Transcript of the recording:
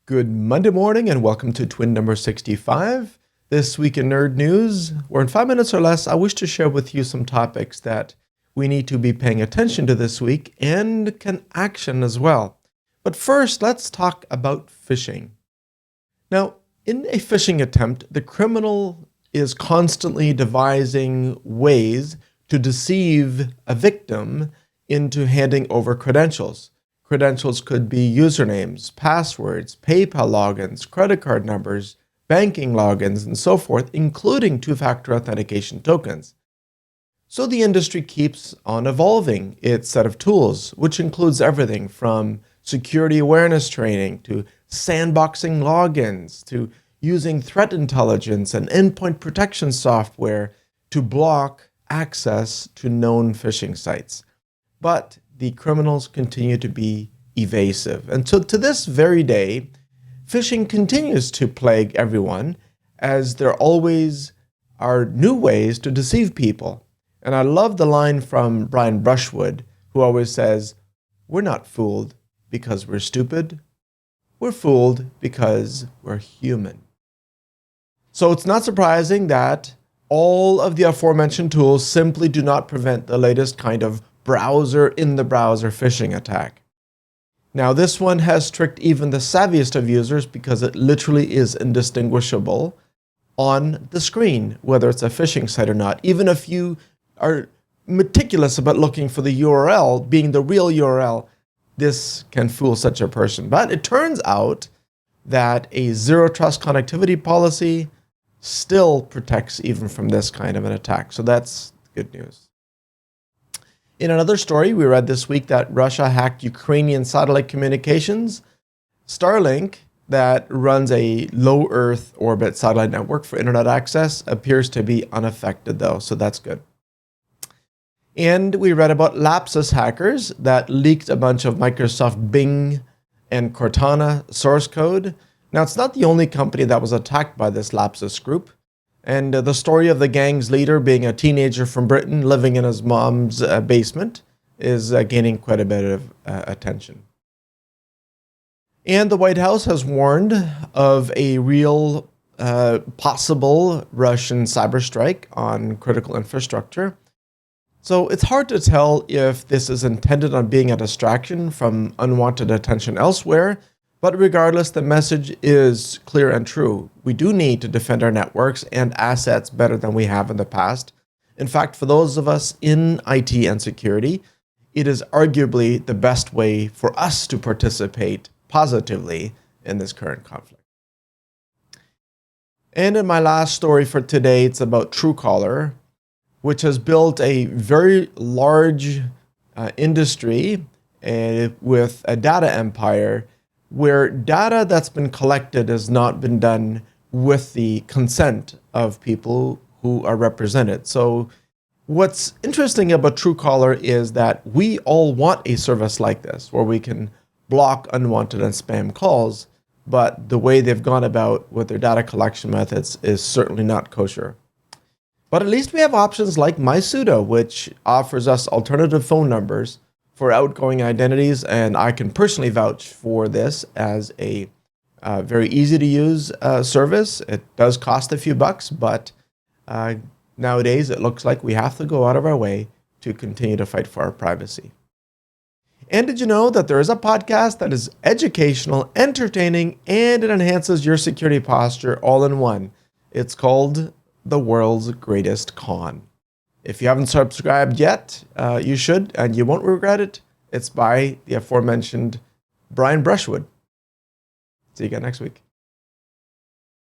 Good Monday morning and welcome to Twin number 65. This week in Nerd News, where in 5 minutes or less, I wish to share with you some topics that we need to be paying attention to this week and can action as well. But first, let's talk about phishing. Now, in a phishing attempt, the criminal is constantly devising ways to deceive a victim into handing over credentials. Credentials could be usernames, passwords, PayPal logins, credit card numbers, banking logins, and so forth, including two-factor authentication tokens. So the industry keeps on evolving its set of tools, which includes everything from security awareness training to sandboxing logins to using threat intelligence and endpoint protection software to block access to known phishing sites. But the criminals continue to be evasive. And so to this very day, phishing continues to plague everyone as there always are new ways to deceive people. And I love the line from Brian Brushwood, who always says, "We're not fooled because we're stupid. We're fooled because we're human." So it's not surprising that all of the aforementioned tools simply do not prevent the latest kind of browser-in-the-browser phishing attack. Now, this one has tricked even the savviest of users because it literally is indistinguishable on the screen, whether it's a phishing site or not. Even if you are meticulous about looking for the URL being the real URL, this can fool such a person. But it turns out that a zero-trust connectivity policy still protects even from this kind of an attack. So that's good news. In another story, we read this week that Russia hacked Ukrainian satellite communications. Starlink, that runs a low Earth orbit satellite network for internet access, appears to be unaffected though, so that's good. And we read about Lapsus hackers that leaked a bunch of Microsoft Bing and Cortana source code. Now, it's not the only company that was attacked by this Lapsus group. And the story of the gang's leader being a teenager from Britain living in his mom's basement is gaining quite a bit of attention. And the White House has warned of a real possible Russian cyber strike on critical infrastructure. So it's hard to tell if this is intended on being a distraction from unwanted attention elsewhere. But regardless, the message is clear and true. We do need to defend our networks and assets better than we have in the past. In fact, for those of us in IT and security, it is arguably the best way for us to participate positively in this current conflict. And in my last story for today, it's about Truecaller, which has built a very large industry with a data empire where data that's been collected has not been done with the consent of people who are represented. So what's interesting about Truecaller is that we all want a service like this where we can block unwanted and spam calls, but the way they've gone about with their data collection methods is certainly not kosher. But at least we have options like MySudo, which offers us alternative phone numbers for outgoing identities, and I can personally vouch for this as a very easy to use service. It does cost a few bucks, but nowadays it looks like we have to go out of our way to continue to fight for our privacy. And did you know that there is a podcast that is educational, entertaining, and it enhances your security posture all in one? It's called The World's Greatest Con. If you haven't subscribed yet, you should, and you won't regret it. It's by the aforementioned Brian Brushwood. See you again next week.